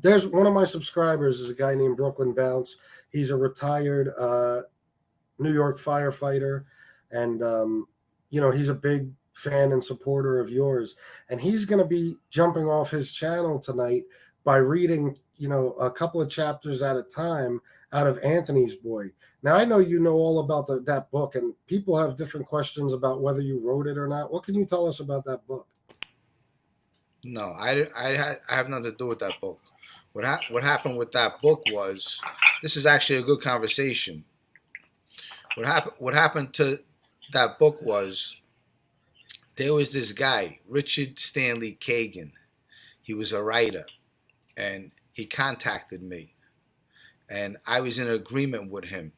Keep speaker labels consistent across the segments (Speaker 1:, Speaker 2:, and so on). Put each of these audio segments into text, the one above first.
Speaker 1: there's one of my subscribers is a guy named Brooklyn Bounce. He's a retired New York firefighter, and he's a big fan and supporter of yours. And he's going to be jumping off his channel tonight by reading, a couple of chapters at a time out of Anthony's Boy. Now, I know you know all about that book, and people have different questions about whether you wrote it or not. What can you tell us about that book?
Speaker 2: No, I have nothing to do with that book. What happened with that book was, this is actually a good conversation. What happened to that book was, there was this guy, Richard Stanley Kagan. He was a writer, and he contacted me, and I was in agreement with him.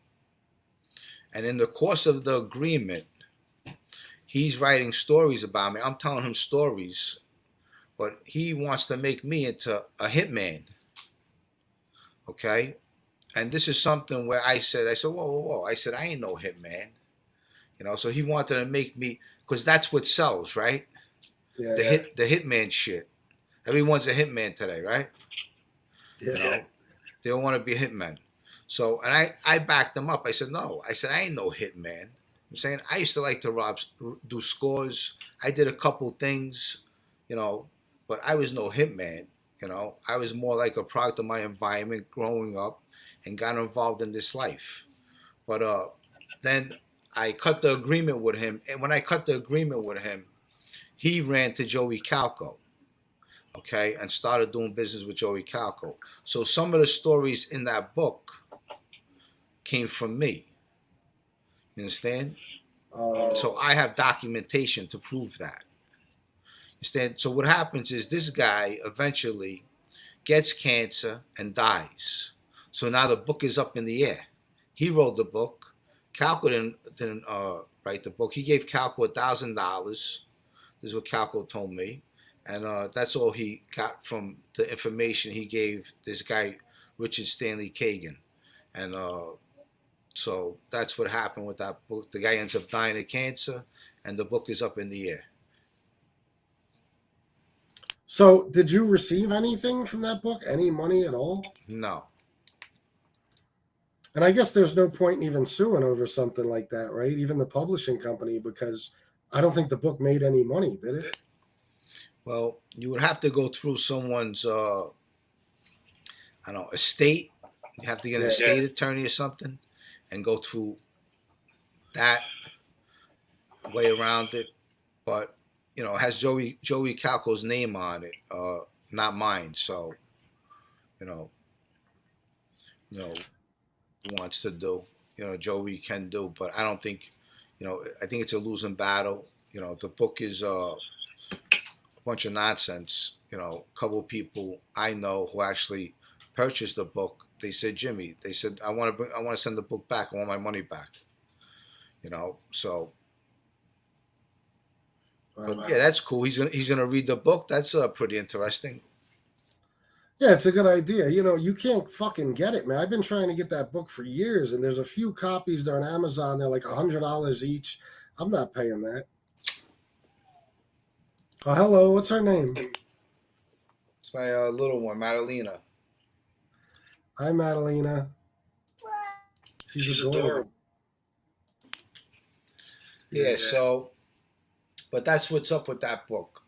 Speaker 2: And in the course of the agreement, he's writing stories about me. I'm telling him stories, but he wants to make me into a hitman. Okay? And this is something where I said, whoa. I said, I ain't no hitman. So he wanted to make me, because that's what sells, right?
Speaker 1: Yeah.
Speaker 2: The hitman shit. Everyone's a hitman today, right?
Speaker 1: Yeah.
Speaker 2: They don't want to be a hitman. So, and I backed them up. I said, no. I said, I ain't no hitman. I'm saying, I used to like to do scores. I did a couple things, but I was no hitman. I was more like a product of my environment growing up and got involved in this life. But then I cut the agreement with him. And when I cut the agreement with him, he ran to Joey Calco, okay, and started doing business with Joey Calco. So some of the stories in that book came from me. You understand? So I have documentation to prove that. Understand? So what happens is this guy eventually gets cancer and dies. So now the book is up in the air. He wrote the book. Calco didn't write the book. He gave Calco $1,000. This is what Calco told me. And that's all he got from the information he gave this guy, Richard Stanley Kagan. And so that's what happened with that book. The guy ends up dying of cancer, and the book is up in the air.
Speaker 1: So did you receive anything from that book? Any money at all?
Speaker 2: No.
Speaker 1: And I guess there's no point in even suing over something like that, right? Even the publishing company, because I don't think the book made any money, did it?
Speaker 2: Well, you would have to go through someone's, estate. You have to get an estate attorney or something and go through that way around it. But, it has Joey Calco's name on it, not mine. So, who wants to do, Joey can do. But I don't think, I think it's a losing battle. The book is a bunch of nonsense. A couple of people I know who actually purchased the book, they said, Jimmy, they said, I want to send the book back. I want my money back. So. But yeah, that's cool. He's gonna read the book. That's pretty interesting.
Speaker 1: Yeah, it's a good idea. You can't fucking get it, man. I've been trying to get that book for years, and there's a few copies. They're on Amazon. They're like $100 each. I'm not paying that. Oh, hello. What's her name?
Speaker 2: It's my little one, Madalena.
Speaker 1: Hi, Madalena. She's adorable.
Speaker 2: Yeah, so, but that's what's up with that book,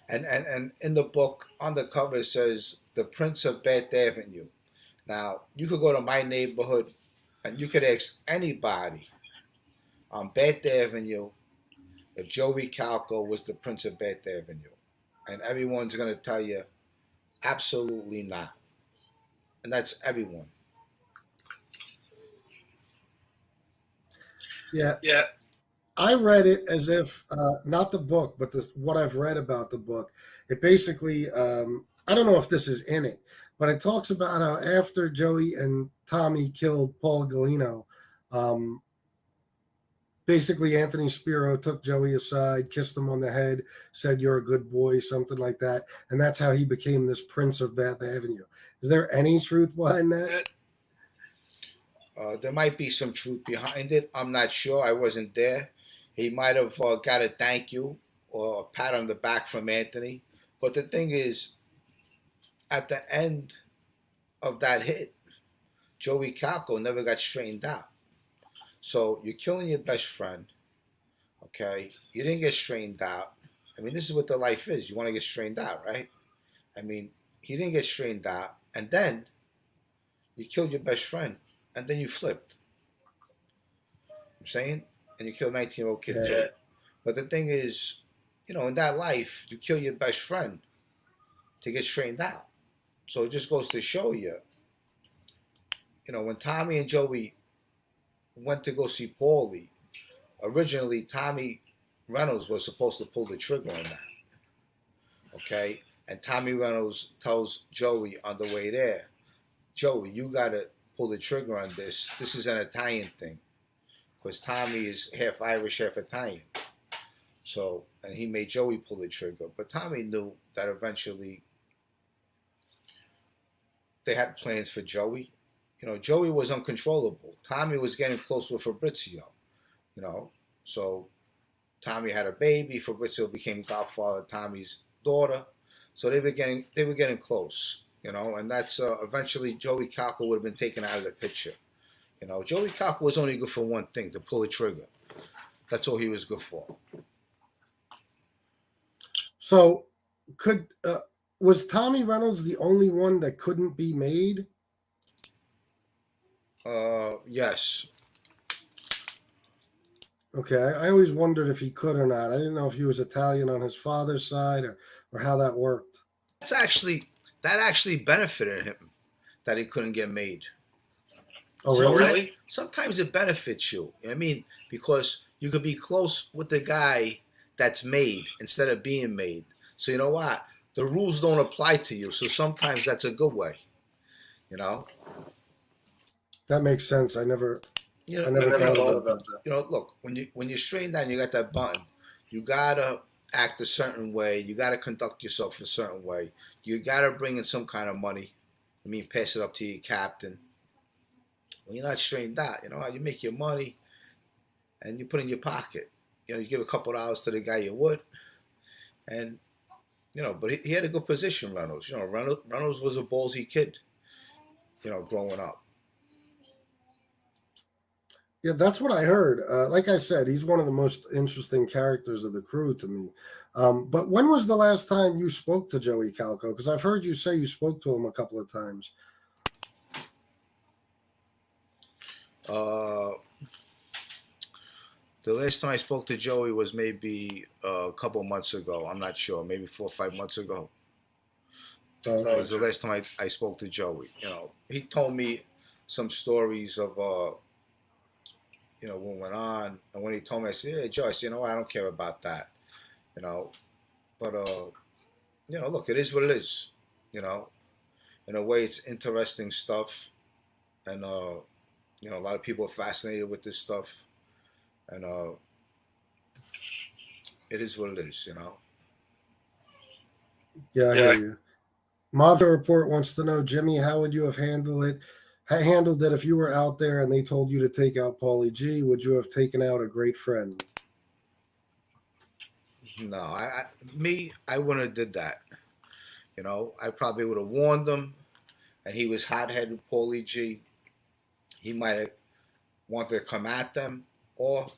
Speaker 2: And in the book, on the cover, it says, The Prince of Bath Avenue. Now, you could go to my neighborhood, and you could ask anybody on Bath Avenue if Joey Calco was the Prince of Bath Avenue. And everyone's going to tell you, absolutely not. And that's everyone.
Speaker 1: Yeah. I read it as if, not the book, but what I've read about the book. It basically, I don't know if this is in it, but it talks about how after Joey and Tommy killed Paul Galino, basically Anthony Spiro took Joey aside, kissed him on the head, said, "You're a good boy," something like that. And that's how he became this Prince of Bath Avenue. Is there any truth behind that?
Speaker 2: There might be some truth behind it. I'm not sure. I wasn't there. He might have got a thank you or a pat on the back from Anthony. But the thing is, at the end of that hit, Joey Calco never got straightened out. So you're killing your best friend. Okay, you didn't get straightened out. I mean, this is what the life is. You want to get straightened out, right? I mean, he didn't get straightened out, and then you killed your best friend, and then you flipped. I'm saying, and you killed a 19-year-old kid too. But the thing is, in that life, you kill your best friend to get straightened out. So it just goes to show you, when Tommy and Joey went to go see Paulie, originally Tommy Reynolds was supposed to pull the trigger on that. Okay? And Tommy Reynolds tells Joey on the way there, Joey, you got to pull the trigger on this. This is an Italian thing. Because Tommy is half Irish, half Italian. So, and he made Joey pull the trigger. But Tommy knew that eventually they had plans for Joey. Joey was uncontrollable. Tommy was getting close with Fabrizio. So Tommy had a baby. Fabrizio became godfather of Tommy's daughter. So they were getting close. And that's eventually Joey Calco would have been taken out of the picture. Joey Calco was only good for one thing, to pull a trigger. That's all he was good for.
Speaker 1: So, was Tommy Reynolds the only one that couldn't be made?
Speaker 2: Yes.
Speaker 1: Okay, I always wondered if he could or not. I didn't know if he was Italian on his father's side or how that worked.
Speaker 2: That actually benefited him, that he couldn't get made.
Speaker 1: Oh, really?
Speaker 2: Sometimes it benefits you. I mean, because you could be close with the guy that's made instead of being made. So you know what? The rules don't apply to you. So sometimes that's a good way.
Speaker 1: That makes sense. I never thought about that.
Speaker 2: Look, when you straighten down, you got that button. You gotta act a certain way. You gotta conduct yourself a certain way. You gotta bring in some kind of money. Pass it up to your captain. When you're not straightened out, you make your money and you put it in your pocket. You give a couple of dollars to the guy you would. And, but he had a good position, Reynolds. Reynolds was a ballsy kid, growing up.
Speaker 1: Yeah, that's what I heard. Like I said, he's one of the most interesting characters of the crew to me. But when was the last time you spoke to Joey Calco? Because I've heard you say you spoke to him a couple of times.
Speaker 2: The last time I spoke to Joey was maybe a couple months ago. I'm not sure, maybe 4 or 5 months ago. That was the last time I spoke to Joey. He told me some stories of what went on, and when he told me, I said, "Yeah, Joyce, I don't care about that." But look, it is what it is. In a way, it's interesting stuff, and a lot of people are fascinated with this stuff, and it is what it is.
Speaker 1: Yeah, I hear you. Mobster Report wants to know, Jimmy, how would you have handled it if you were out there and they told you to take out Paulie G? Would you have taken out a great friend?
Speaker 2: No, I wouldn't have did that. I probably would have warned him, and he was hot-headed, Paulie G. He might have wanted to come at them, or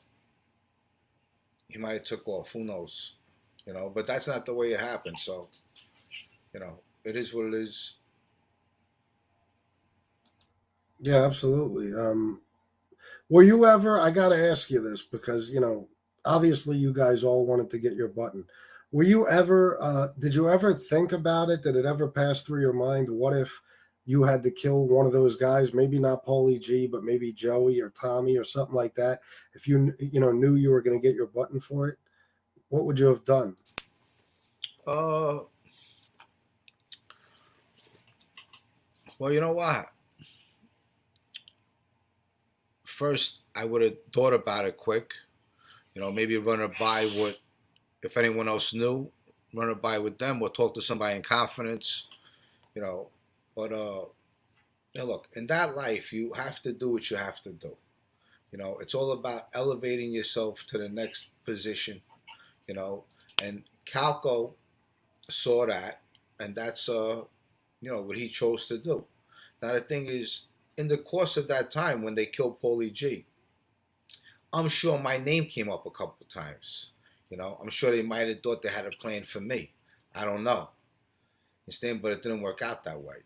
Speaker 2: he might have took off. Who knows? But that's not the way it happened. So, it is what it is.
Speaker 1: Yeah, absolutely. Were you ever, I got to ask you this because, obviously you guys all wanted to get your button. Were you ever, did you ever think about it? Did it ever pass through your mind? What if you had to kill one of those guys? Maybe not Paulie G, but maybe Joey or Tommy or something like that. If you, knew you were going to get your button for it, what would you have done?
Speaker 2: Well, you know what? First, I would have thought about it quick. Maybe run it by if anyone else knew, run it by with them or talk to somebody in confidence. But look, in that life, you have to do what you have to do. It's all about elevating yourself to the next position. And Calco saw that, and that's what he chose to do. Now the thing is, in the course of that time when they killed Paulie G, I'm sure my name came up a couple times. I'm sure they might have thought they had a plan for me. I don't know. Understand? But it didn't work out that way.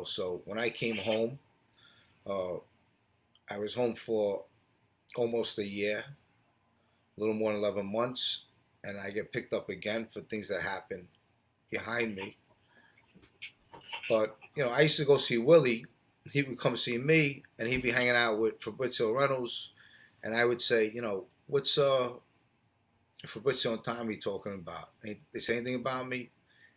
Speaker 2: So when I came home, uh, I was home for almost a year, a little more than 11 months, and I get picked up again for things that happened behind me. But, I used to go see Willie. He would come see me, and he'd be hanging out with Fabrizio Reynolds, and I would say, what's Fabrizio and Tommy talking about? They say anything about me?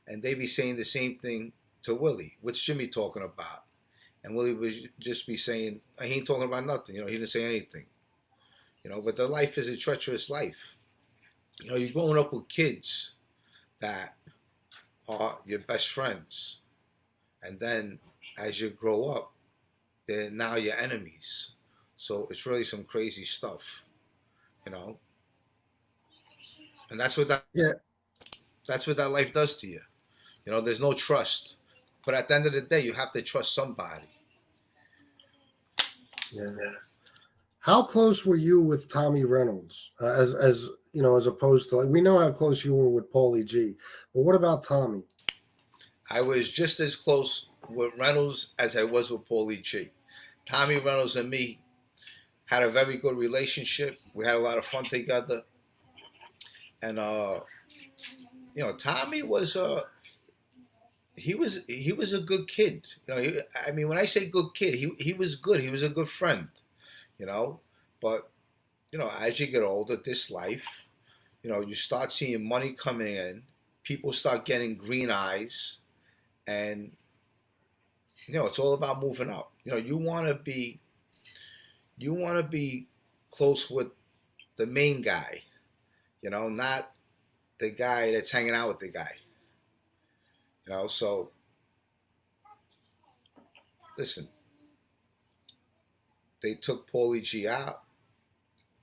Speaker 2: And they'd be saying the same thing to Willie. What's Jimmy talking about? And Willie would just be saying, he ain't talking about nothing. He didn't say anything. But the life is a treacherous life. You're growing up with kids that are your best friends. And then as you grow up, they're now your enemies. So it's really some crazy stuff, And that's what that life does to you. There's no trust. But at the end of the day, you have to trust somebody.
Speaker 1: Yeah. How close were you with Tommy Reynolds? As opposed to, like, we know how close you were with Paulie G, but what about Tommy?
Speaker 2: I was just as close with Reynolds as I was with Paulie G. Tommy Reynolds and me had a very good relationship. We had a lot of fun together. And Tommy was he was a good kid. When I say good kid, he was good. He was a good friend. But as you get older, this life, you start seeing money coming in. People start getting green eyes, and it's all about moving up. You want to be close with the main guy, not the guy that's hanging out with the guy. So listen, they took Paulie G out,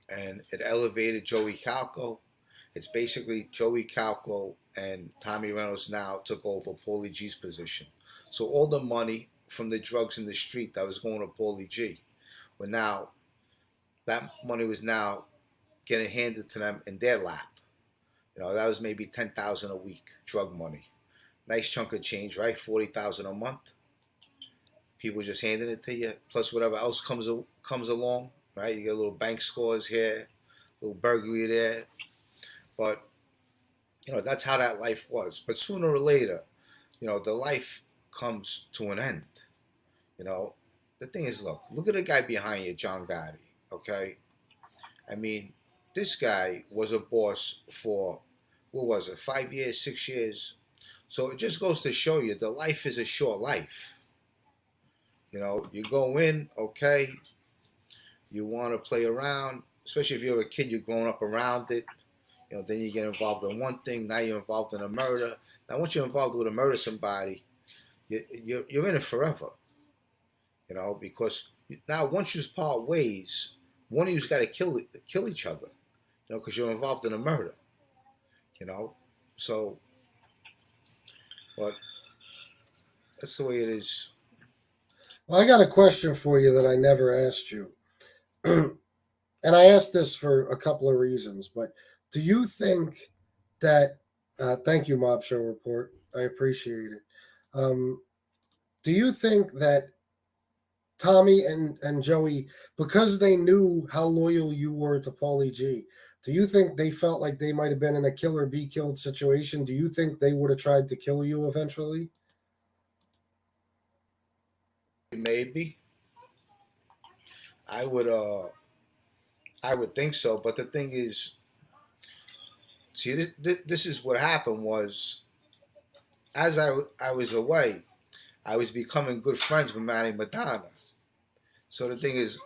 Speaker 2: and it elevated Joey Calco. It's basically Joey Calco and Tommy Reynolds now took over Paulie G's position. So all the money from the drugs in the street that was going to Paulie G, that money was now getting handed to them in their lap. That was maybe $10,000 a week drug money. Nice chunk of change, right? $40,000 a month. People just handing it to you, plus whatever else comes along, right? You get little bank scores here, a little burglary there. But, that's how that life was. But sooner or later, the life comes to an end. The thing is, look at the guy behind you, John Gotti, okay? This guy was a boss for, 5 years, 6 years? So it just goes to show you the life is a short life. You go in, okay, you want to play around, especially if you're a kid, you're growing up around it. Then you get involved in one thing, now you're involved in a murder. Now once you're involved with a murder somebody, you're in it forever. Because now once you part ways, one of you's got to kill each other, because you're involved in a murder. So, but that's the way it is.
Speaker 1: Well, I got a question for you that I never asked you. And I asked this for a couple of reasons, but do you think that, thank you, Mob Show Report, I appreciate it. Do you think that Tommy and Joey, because they knew how loyal you were to Paulie G, do you think they felt like they might have been in a kill or be killed situation? Do you think they would have tried to kill you eventually?
Speaker 2: Maybe. I would think so, but the thing is, see, this is what happened was, as I was away, I was becoming good friends with Matty Madonna. So the thing is,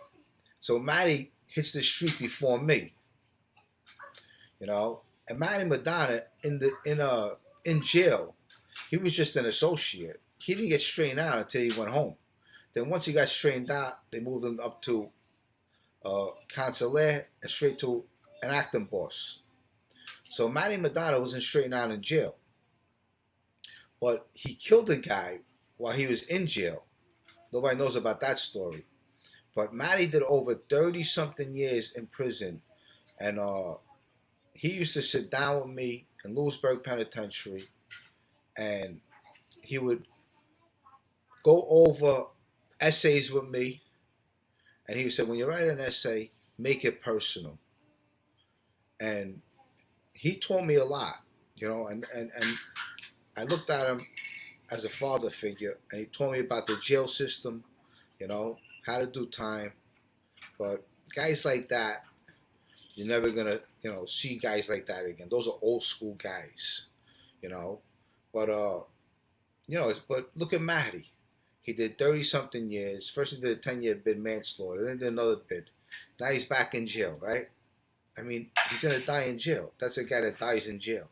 Speaker 2: Matty hits the street before me, and Matty Madonna in jail, he was just an associate. He didn't get straightened out until he went home. Then once he got straightened out, they moved him up to consular and straight to an acting boss. So Matty Madonna wasn't straightened out in jail, but he killed a guy while he was in jail. Nobody knows about that story. But Matty did over 30 something years in prison. And he used to sit down with me in Lewisburg Penitentiary, and he would go over essays with me. And he would say, when you write an essay, make it personal. And he taught me a lot, and I looked at him as a father figure, and he taught me about the jail system, how to do time. But guys like that, you're never gonna, see guys like that again. Those are old school guys, But but look at Matty. He did 30 something years. First he did a 10-year bid manslaughter, then did another bid. Now he's back in jail, right? I mean, he's gonna die in jail. That's a guy that dies in jail.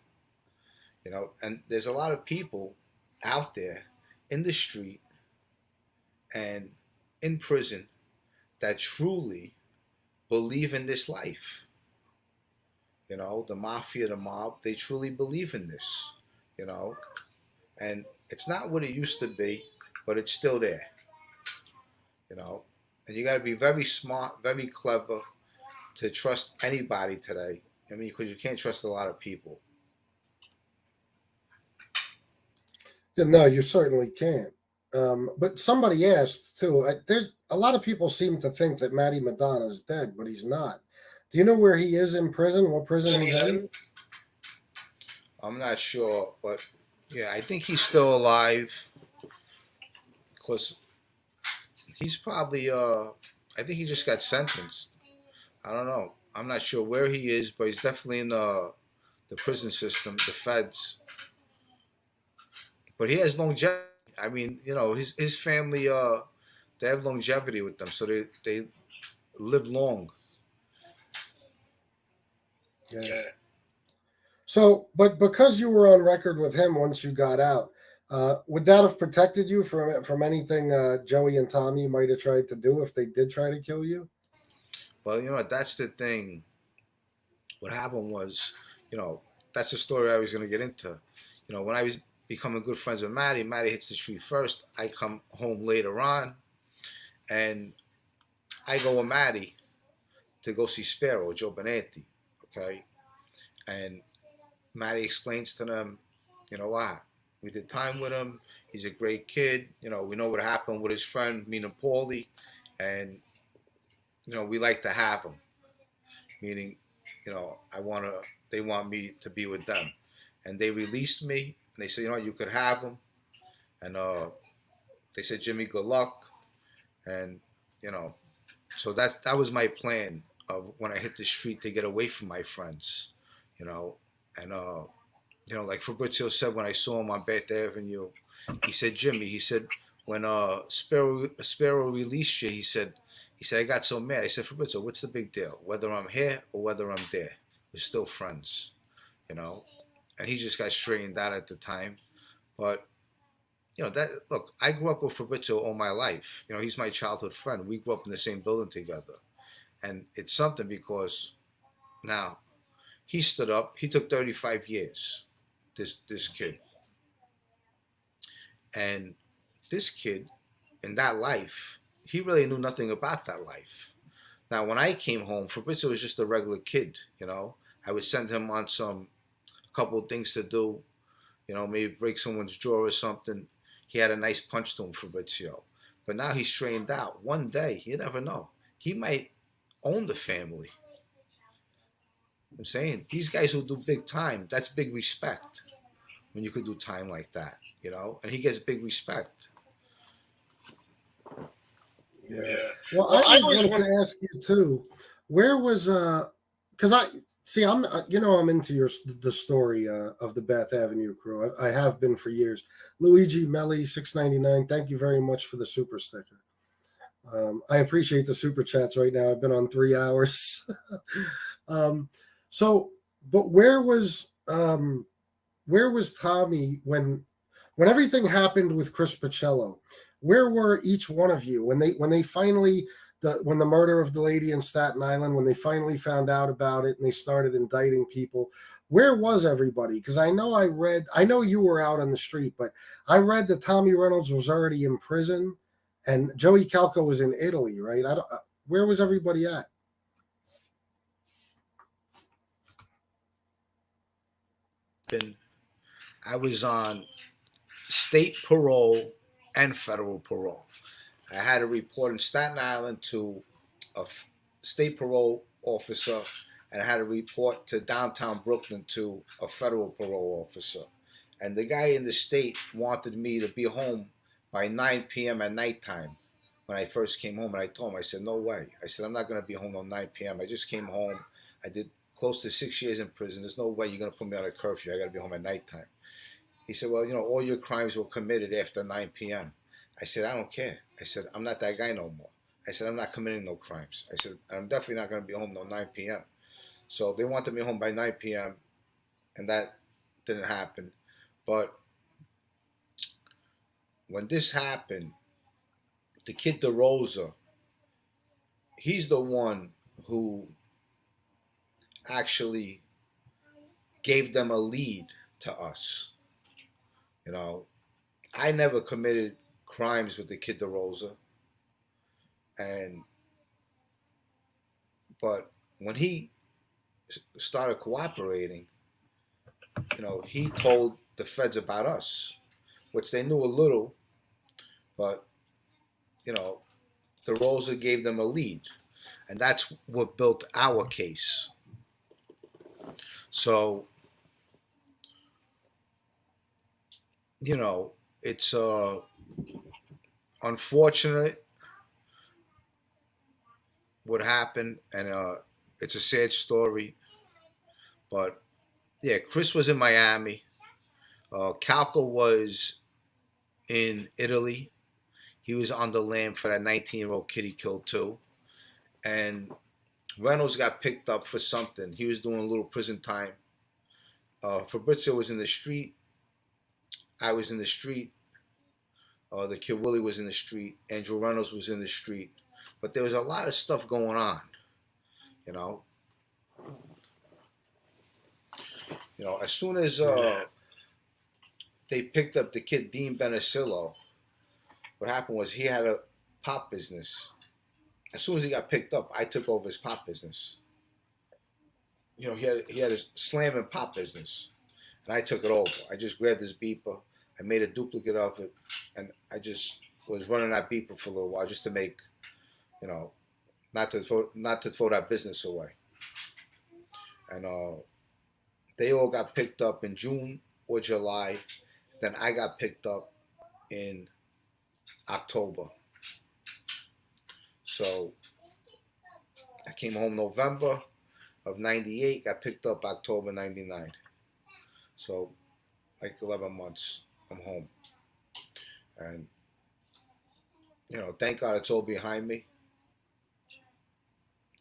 Speaker 2: And there's a lot of people out there in the street and in prison that truly believe in this life. The mafia, the mob, they truly believe in this, and it's not what it used to be, but it's still there, and you got to be very smart, very clever to trust anybody today. I mean, because you can't trust a lot of people.
Speaker 1: Yeah, no, you certainly can't. But somebody asked too. There's a lot of people seem to think that Matty Madonna is dead, but he's not. Do you know where he is in prison? What prison he's in?
Speaker 2: I'm not sure, but yeah, I think he's still alive. Because he's probably, I think he just got sentenced. I don't know. I'm not sure where he is, but he's definitely in the prison system, the feds. But he has longevity. I mean, his family, they have longevity with them, so they live long.
Speaker 1: Yeah. So, but because you were on record with him once you got out, would that have protected you from anything Joey and Tommy might have tried to do if they did try to kill you?
Speaker 2: Well, that's the thing. What happened was, that's the story I was going to get into. When I was becoming good friends with Matty hits the street first. I come home later on, and I go with Matty to go see Sparrow, Joe Benetti, okay? And Matty explains to them, what? We did time with him. He's a great kid. We know what happened with his friend, meaning Paulie, and, we like to have him, meaning, they want me to be with them. And they released me, and they said, you could have him. And they said, Jimmy, good luck. And, so that was my plan of when I hit the street to get away from my friends, And, like Fabrizio said when I saw him on Bath Avenue, he said, Jimmy, he said, when Sparrow released you, he said, I got so mad. I said, Fabrizio, what's the big deal? Whether I'm here or whether I'm there, we're still friends, And he just got straightened out at the time. But, look, I grew up with Fabrizio all my life. He's my childhood friend. We grew up in the same building together. And it's something because now he stood up. He took 35 years, this kid. And this kid, in that life, he really knew nothing about that life. Now, when I came home, Fabrizio was just a regular kid, I would send him on some couple of things to do, maybe break someone's jaw or something. He had a nice punch to him, Fabrizio. But now he's trained out. One day, you never know, he might own the family. I'm saying, these guys who do big time, that's big respect when you could do time like that, and he gets big respect.
Speaker 1: Yeah. Well, I wanted to ask you too, where was because I'm into the story of the Bath Avenue crew. I have been for years. Luigi Melli 699, thank you very much for the super sticker. I appreciate the super chats right now. I've been on 3 hours. But where was Tommy when everything happened with Chris Pacello? Where were each one of you when they finally when the murder of the lady in Staten Island, when they finally found out about it and they started indicting people? Where was everybody? Because I know I know you were out on the street, but I read that Tommy Reynolds was already in prison, and Joey Calco was in Italy, right? I don't. Where was everybody at?
Speaker 2: And I was on state parole and federal parole. I had to report in Staten Island to a state parole officer, and I had to report to downtown Brooklyn to a federal parole officer. And the guy in the state wanted me to be home by 9 p.m. at nighttime when I first came home. And I told him, I said, no way. I said, I'm not going to be home till 9 p.m. I just came home. I did close to 6 years in prison. There's no way you're going to put me on a curfew. I got to be home at nighttime. He said, well, all your crimes were committed after 9 p.m. I said, I don't care. I said, I'm not that guy no more. I said, I'm not committing no crimes. I said, I'm definitely not going to be home till 9 p.m. So they wanted me home by 9 p.m., and that didn't happen. But when this happened, the kid DeRosa, he's the one who actually gave them a lead to us. I never committed crimes with the kid DeRosa, but when he started cooperating, he told the feds about us, which they knew a little, but DeRosa gave them a lead, and that's what built our case. So, it's unfortunate what happened, and it's a sad story. But yeah, Chris was in Miami. Calco was in Italy. He was on the lam for that 19-year-old kid he killed too. And Reynolds got picked up for something. He was doing a little prison time. Fabrizio was in the street. I was in the street. The kid Willie was in the street. Andrew Reynolds was in the street. But there was a lot of stuff going on, as soon as they picked up the kid Dean Benicillo, what happened was he had a pop business. As soon as he got picked up, I took over his pop business. He had his slam and pop business, and I took it over. I just grabbed his beeper, I made a duplicate of it, and I just was running that beeper for a little while just to make, not to throw that business away. And they all got picked up in June or July. Then I got picked up in October. So I came home November of 98, got picked up October 99. So like 11 months, I'm home. And, thank God it's all behind me.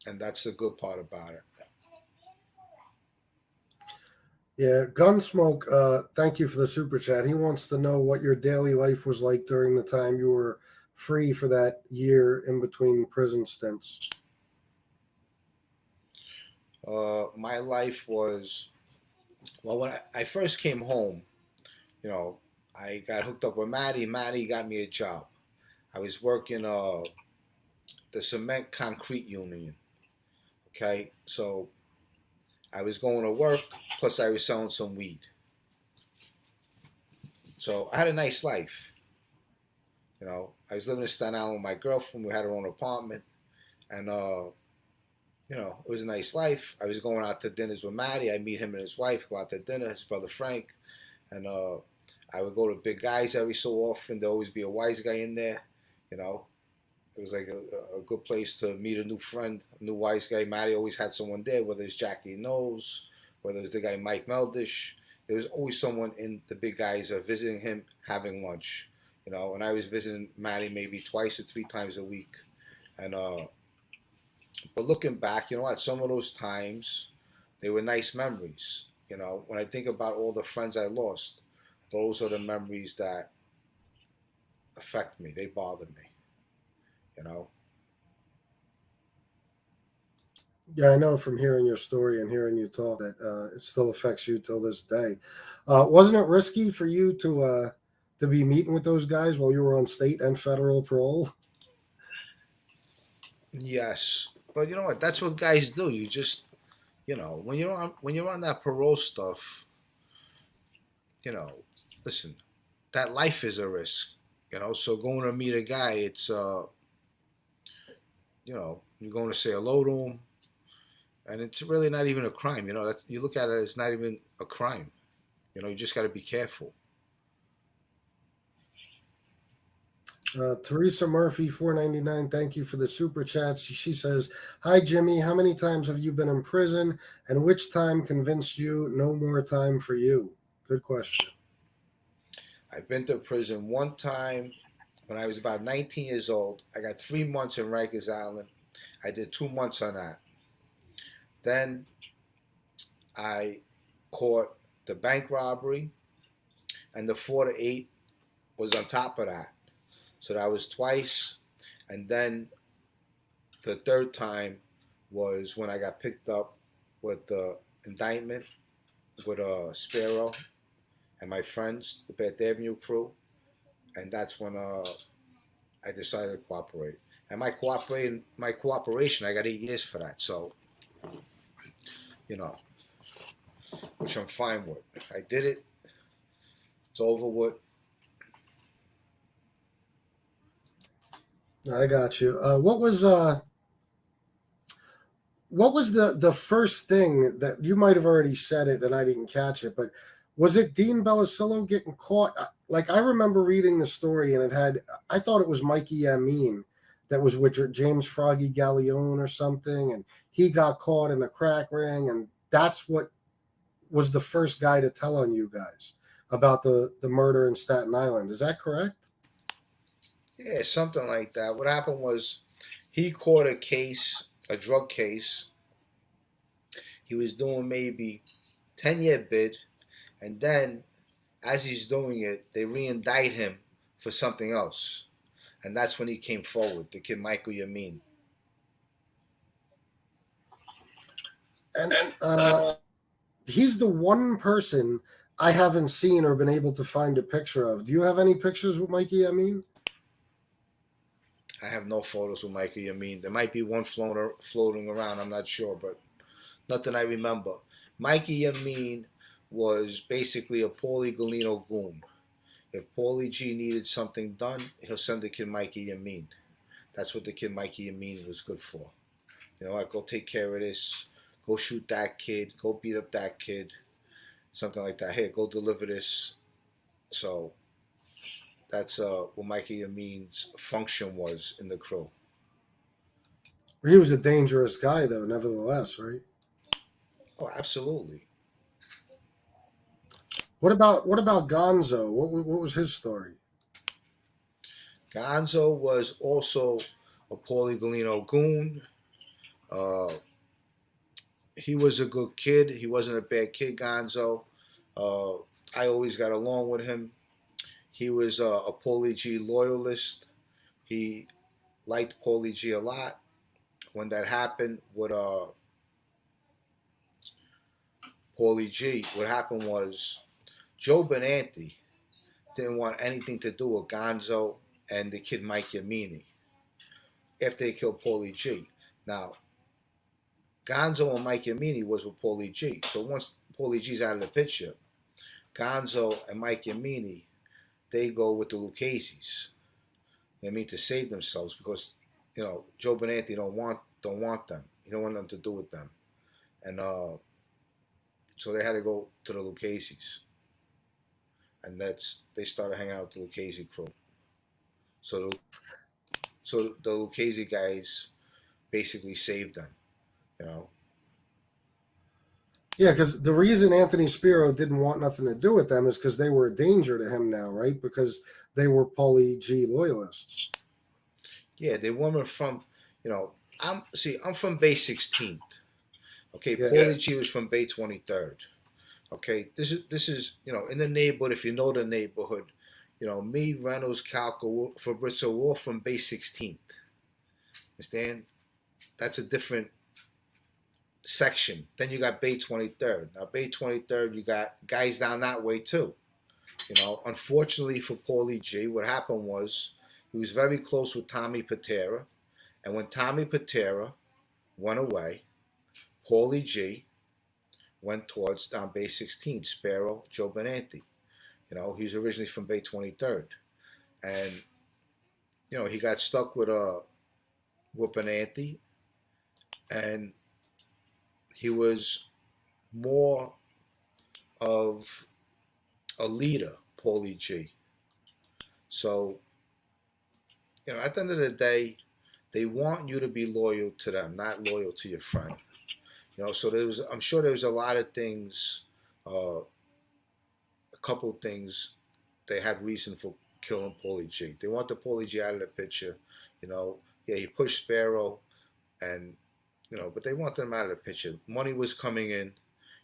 Speaker 2: And that's the good part about it.
Speaker 1: Yeah, Gunsmoke, thank you for the super chat. He wants to know what your daily life was like during the time you were free for that year in between prison stints.
Speaker 2: My life was, well, when I first came home, I got hooked up with Matty. Matty got me a job. I was working the cement concrete union. Okay, so I was going to work, plus I was selling some weed. So I had a nice life. I was living in Staten Island with my girlfriend. We had our own apartment, and it was a nice life. I was going out to dinners with Matty. I meet him and his wife, go out to dinner, his brother Frank, and I would go to Big Guys every so often. There'd always be a wise guy in there. It was like a good place to meet a new friend, a new wise guy. Matty always had someone there, whether it's Jackie Knowles, whether it's the guy Mike Meldish. There was always someone in the Big Guys visiting him, having lunch. And I was visiting Matty maybe twice or 3 times a week. And but looking back, at some of those times, they were nice memories. When I think about all the friends I lost, those are the memories that affect me. They bother me.
Speaker 1: Yeah, I know from hearing your story and hearing you talk that it still affects you till this day. Wasn't it risky for you to be meeting with those guys while you were on state and federal parole?
Speaker 2: Yes, but you know what? That's what guys do. You just, when you're on that parole stuff, you know, listen, that life is a risk. So going to meet a guy, it's you're going to say hello to him, and it's really not even a crime. That's you look at it as not even a crime. You just got to be careful.
Speaker 1: Teresa Murphy, 4.99. Thank you for the super chats. She says, "Hi Jimmy, how many times have you been in prison, and which time convinced you no more time for you?" Good question.
Speaker 2: I've been to prison one time when I was about 19 years old. I got 3 months in Rikers Island. I did 2 months on that. Then I caught the bank robbery, and the 4 to 8 was on top of that. So that was twice. And then the third time was when I got picked up with the indictment with a Sparrow and my friends, the Fifth Avenue crew. And that's when I decided to cooperate. And my cooperation, I got 8 years for that. So, you know, which I'm fine with. I did it. It's over with.
Speaker 1: I got you. What was the first thing that you might have already said it and I didn't catch it, but was it Dean Bellisillo getting caught? Like I remember reading the story and I thought it was Mikey Amin that was with James Froggy Galleone or something, and he got caught in a crack ring, and that's what was the first guy to tell on you guys about the murder in Staten Island. Is that correct?
Speaker 2: Yeah, something like that. What happened was he caught a case, a drug case. He was doing maybe 10-year bid. And then as he's doing it, they re-indict him for something else. And that's when he came forward, the kid Michael Yamin.
Speaker 1: And he's the one person I haven't seen or been able to find a picture of. Do you have any pictures with Mikey Amin?
Speaker 2: I have no photos with Michael Yamin. There might be one floating around, I'm not sure, but nothing I remember. Mikey Yamin was basically a Paulie Galino goon. If Paulie G needed something done, he'll send the kid Mikey Yamin. That's what the kid Mikey Yamin was good for. You know what? Go take care of this. Go shoot that kid. Go beat up that kid. Something like that. Hey, go deliver this. So that's what Mikey Amin's function was in the crew.
Speaker 1: He was a dangerous guy, though, nevertheless, right?
Speaker 2: Oh, absolutely.
Speaker 1: What about Gonzo? What was his story?
Speaker 2: Gonzo was also a Paulie Galino goon. Uh, he was a good kid. He wasn't a bad kid, Gonzo. Uh, I always got along with him. He was a Paulie G loyalist. He liked Paulie G a lot. When that happened with Paulie G, what happened was Joe Benanti didn't want anything to do with Gonzo and the kid Mike Yamini after they killed Paulie G. Now, Gonzo and Mike Yamini was with Paulie G. So once Paulie G's out of the picture, Gonzo and Mike Yamini, they go with the Lucchese's. I mean, to save themselves because Joe Benanti don't want them. He don't want nothing to do with them, and so they had to go to the Lucchese's, and they started hanging out with the Lucchese crew. So the Lucchese guys basically saved them, you know.
Speaker 1: Yeah, because the reason Anthony Spiro didn't want nothing to do with them is because they were a danger to him now, right? Because they were Paulie G loyalists.
Speaker 2: Yeah, they weren't from, I'm from Bay 16th. Okay,
Speaker 1: Yeah.
Speaker 2: Paulie G was from Bay 23rd. Okay, this is in the neighborhood. If you know the neighborhood, me, Reynolds, Calco, Fabrizio, we're all from Bay 16th. Understand? That's a different section. Then you got Bay 23rd. Now Bay 23rd, you got guys down that way too. You know, unfortunately for Paulie G, what happened was he was very close with Tommy Patera, and when Tommy Patera went away, Paulie G went towards down Bay 16, Sparrow, Joe Benanti. You know, he was originally from Bay 23rd, and you know he got stuck with Benanti, and he was more of a leader, Paulie G. So, you know, at the end of the day, they want you to be loyal to them, not loyal to your friend. You know, so I'm sure there was a lot of things, a couple of things they had reason for killing Paulie G. They want the Paulie G out of the picture. You know, yeah, he pushed Sparrow, and you know, but they wanted him out of the picture. Money was coming in.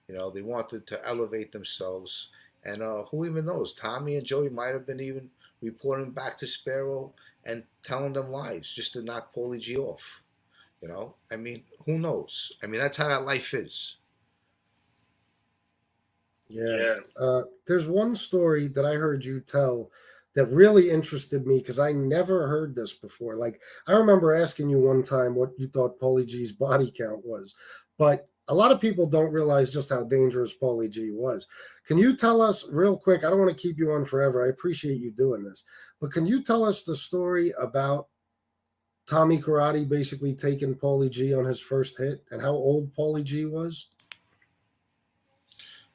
Speaker 2: You know, they wanted to elevate themselves. And who even knows? Tommy and Joey might have been even reporting back to Sparrow and telling them lies just to knock Paulie G off. You know, I mean, who knows? I mean, that's how that life is.
Speaker 1: Yeah. There's one story that I heard you tell that really interested me because I never heard this before. Like, I remember asking you one time what you thought Paulie G's body count was, but a lot of people don't realize just how dangerous Paulie G was. Can you tell us real quick? I don't want to keep you on forever. I appreciate you doing this, but can you tell us the story about Tommy Karate basically taking Paulie G on his first hit and how old Paulie G was?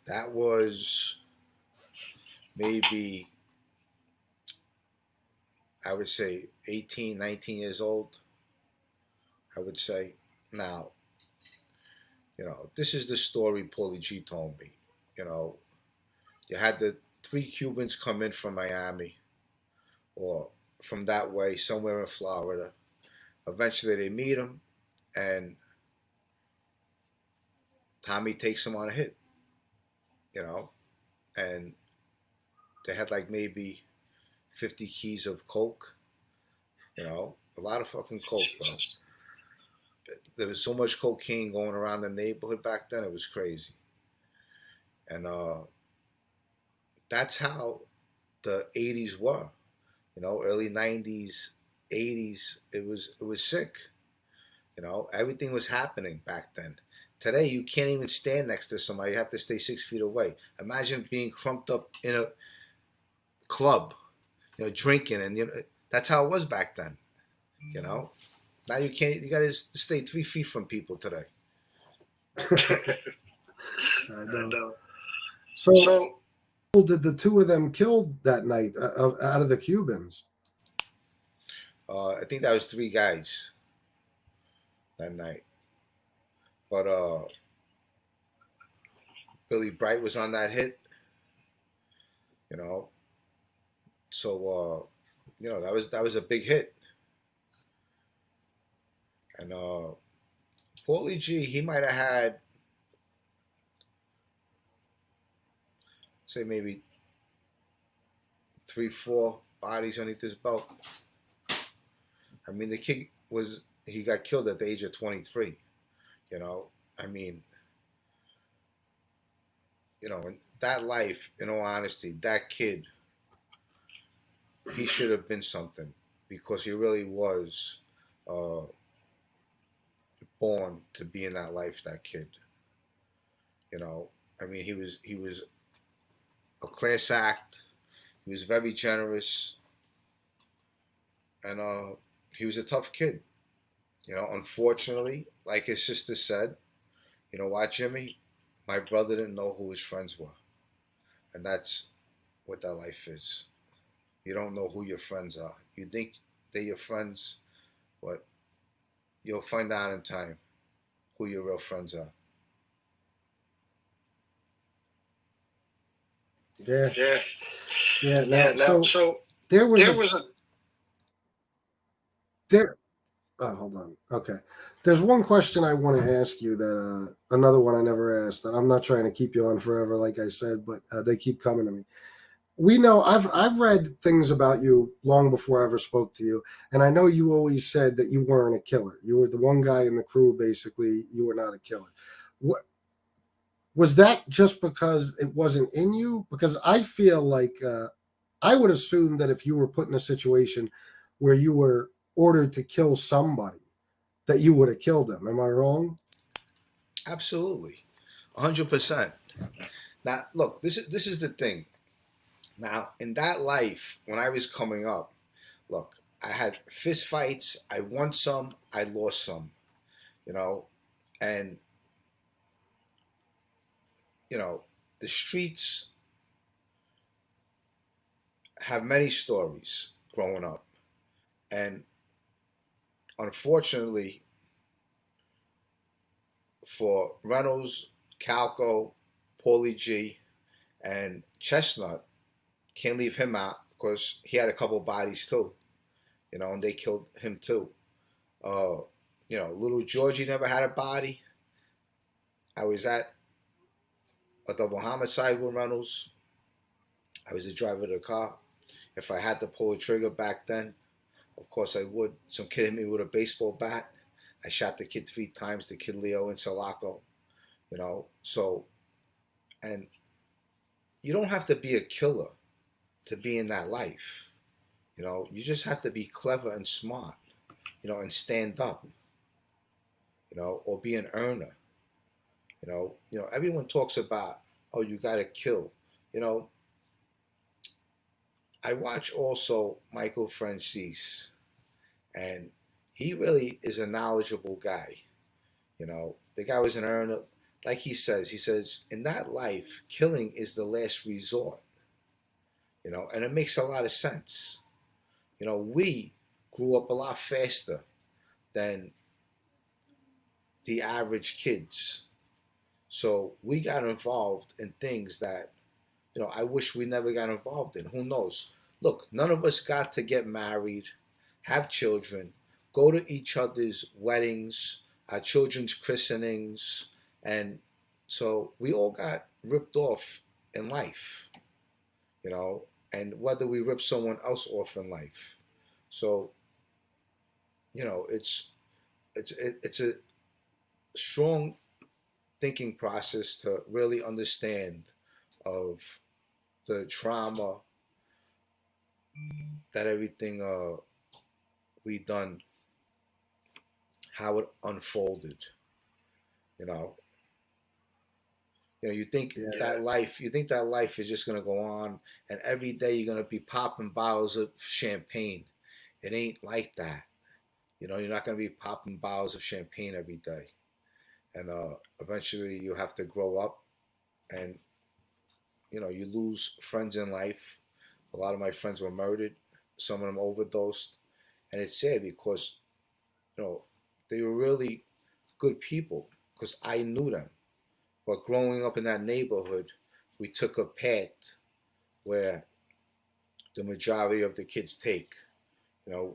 Speaker 2: That was maybe, I would say, 18, 19 years old, I would say. Now, you know, this is the story Paulie G told me. You know, you had the 3 Cubans come in from Miami or from that way, somewhere in Florida. Eventually they meet him, and Tommy takes him on a hit, you know, and they had like maybe 50 keys of coke, you know, a lot of fucking coke, bro. There was so much cocaine going around the neighborhood back then, it was crazy. And that's how the 80s were, you know, early 90s, 80s. It was sick, you know, everything was happening back then. Today, you can't even stand next to somebody. You have to stay 6 feet away. Imagine being crumped up in a club, you know, drinking, and you know that's how it was back then. You know, now you can't. You got to stay 3 feet from people today.
Speaker 1: I know. So did the two of them kill that night out of the Cubans?
Speaker 2: I think that was 3 guys that night. But Billy Bright was on that hit, you know. So you know, that was a big hit. And Paulie G, he might have had, say, maybe 3, 4 bodies underneath his belt. I mean, the kid he got killed at the age of 23. You know, I mean, you know, in that life, in all honesty, that kid, he should have been something because he really was born to be in that life. That kid, you know, I mean, he was a class act. He was very generous, and he was a tough kid. You know, unfortunately, like his sister said, you know what, Jimmy? My brother didn't know who his friends were. And that's what that life is. You don't know who your friends are. You think they're your friends, but you'll find out in time who your real friends are.
Speaker 1: Yeah. Now, so there was a there. Oh, hold on. Okay. There's one question I want to ask you that another one I never asked, and I'm not trying to keep you on forever, like I said, but they keep coming to me. we know I've read things about you long before I ever spoke to you, and I know you always said that you weren't a killer. You were the one guy in the crew, basically. You were not a killer. What was that? Just because it wasn't in you? Because I feel like I would assume that if you were put in a situation where you were ordered to kill somebody, that you would have killed them. Am I wrong?
Speaker 2: Absolutely, 100%. Now, look, this is the thing. Now, in that life, when I was coming up, look, I had fist fights. I won some, I lost some. You know, and the streets have many stories growing up, and unfortunately, for Reynolds, Calco, Paulie G, and Chestnut, can't leave him out because he had a couple bodies too, and they killed him too. Uh, little Georgie never had a body. I was at a double homicide with Reynolds. I was the driver of the car. If I had to pull a trigger back then, of course I would. Some kid hit me with a baseball bat. I shot the kid 3 times, the kid Leo in Sulaco, So, and you don't have to be a killer to be in that life. You just have to be clever and smart, and stand up, or be an earner. Everyone talks about, oh, you got to kill. You know, I watch also Michael Francis, and he really is a knowledgeable guy. The guy was an earner. Like he says, in that life, killing is the last resort. And it makes a lot of sense. We grew up a lot faster than the average kids. So we got involved in things that, I wish we never got involved in. Who knows? Look, none of us got to get married, have children, go to each other's weddings, our children's christenings, and so we all got ripped off in life, and whether we rip someone else off in life. So, it's a strong thinking process to really understand of the trauma that everything we done, how it unfolded. You know, you think that life is just gonna go on, and every day you're gonna be popping bottles of champagne. It ain't like that. You're not gonna be popping bottles of champagne every day, and eventually you have to grow up, and you lose friends in life. A lot of my friends were murdered. Some of them overdosed, and it's sad because you know they were really good people because I knew them. But growing up in that neighborhood, we took a path where the majority of the kids take.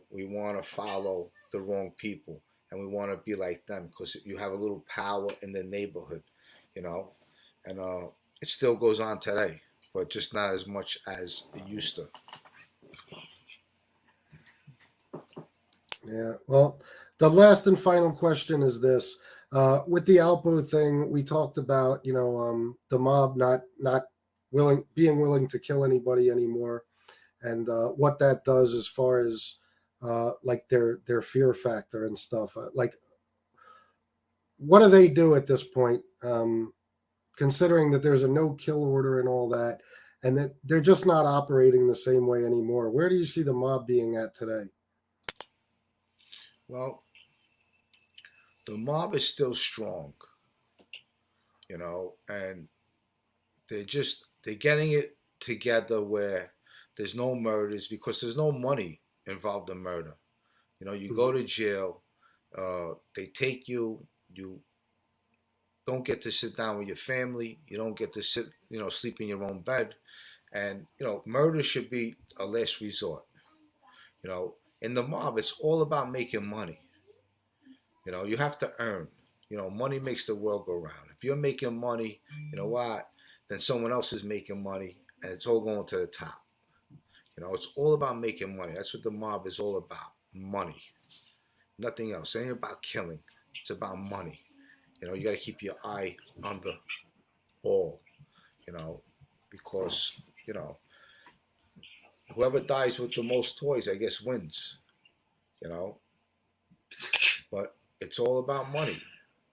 Speaker 2: We want to follow the wrong people, and we want to be like them because you have a little power in the neighborhood, you know, and it still goes on today, but just not as much as it used to.
Speaker 1: Yeah. Well, the last and final question is this: with the Alpo thing, we talked about the mob not being willing to kill anybody anymore, and what that does as far as like their fear factor and stuff. Like, what do they do at this point? Considering that there's a no kill order and all that, and that they're just not operating the same way anymore. Where do you see the mob being at today?
Speaker 2: Well, the mob is still strong, and they're getting it together where there's no murders because there's no money involved in murder. You go to jail, they take you, you don't get to sit down with your family, you don't get to sit, sleep in your own bed, and murder should be a last resort. In the mob, it's all about making money. You have to earn. Money makes the world go round. If you're making money, you know what? Then someone else is making money, and it's all going to the top. You know, it's all about making money. That's what the mob is all about. Money. Nothing else. It ain't about killing. It's about money. You know, you got to keep your eye on the ball, you know, because, you know, whoever dies with the most toys, I guess, wins, you know. But it's all about money.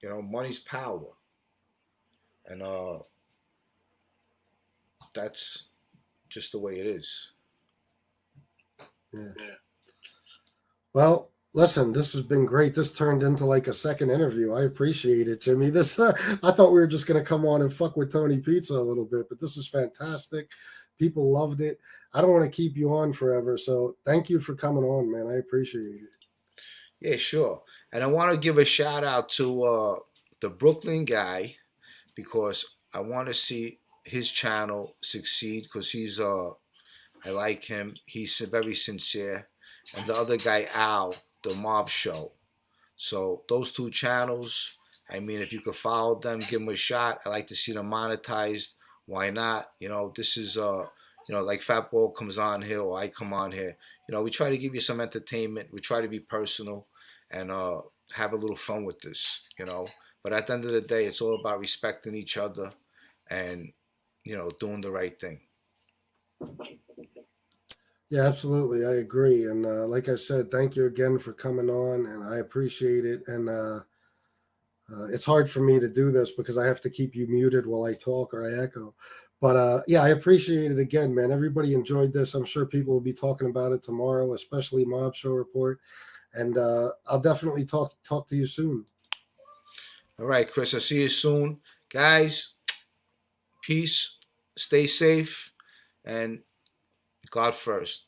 Speaker 2: You know, money's power. And that's just the way it is.
Speaker 1: Yeah. Well, listen, this has been great. This turned into like a second interview. I appreciate it, Jimmy. This I thought we were just going to come on and fuck with Tony Pizza a little bit, but this is fantastic. People loved it. I don't want to keep you on forever, so thank you for coming on, man. I appreciate it.
Speaker 2: Yeah, sure. And I want to give a shout out to the Brooklyn guy because I want to see his channel succeed because he's I like him. He's very sincere. And the other guy, Al, the Mob Show. So those two channels, I mean, if you could follow them, give them a shot. I like to see them monetized. Why not? You know, this is you know, like Fat Ball comes on here or I come on here. You know, we try to give you some entertainment. We try to be personal and have a little fun with this. You know, but at the end of the day, it's all about respecting each other and you know doing the right thing.
Speaker 1: Yeah, absolutely. I agree. And like I said, thank you again for coming on, and I appreciate it. And it's hard for me to do this because I have to keep you muted while I talk or I echo. But yeah, I appreciate it again, man. Everybody enjoyed this. I'm sure people will be talking about it tomorrow, especially Mob Show Report. And I'll definitely talk to you soon.
Speaker 2: All right, Chris. I'll see you soon, guys. Peace. Stay safe, and God first.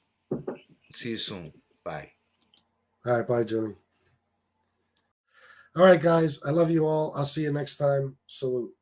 Speaker 2: See you soon. Bye.
Speaker 1: All right, bye, Jimmy. All right, guys. I love you all. I'll see you next time. Salute.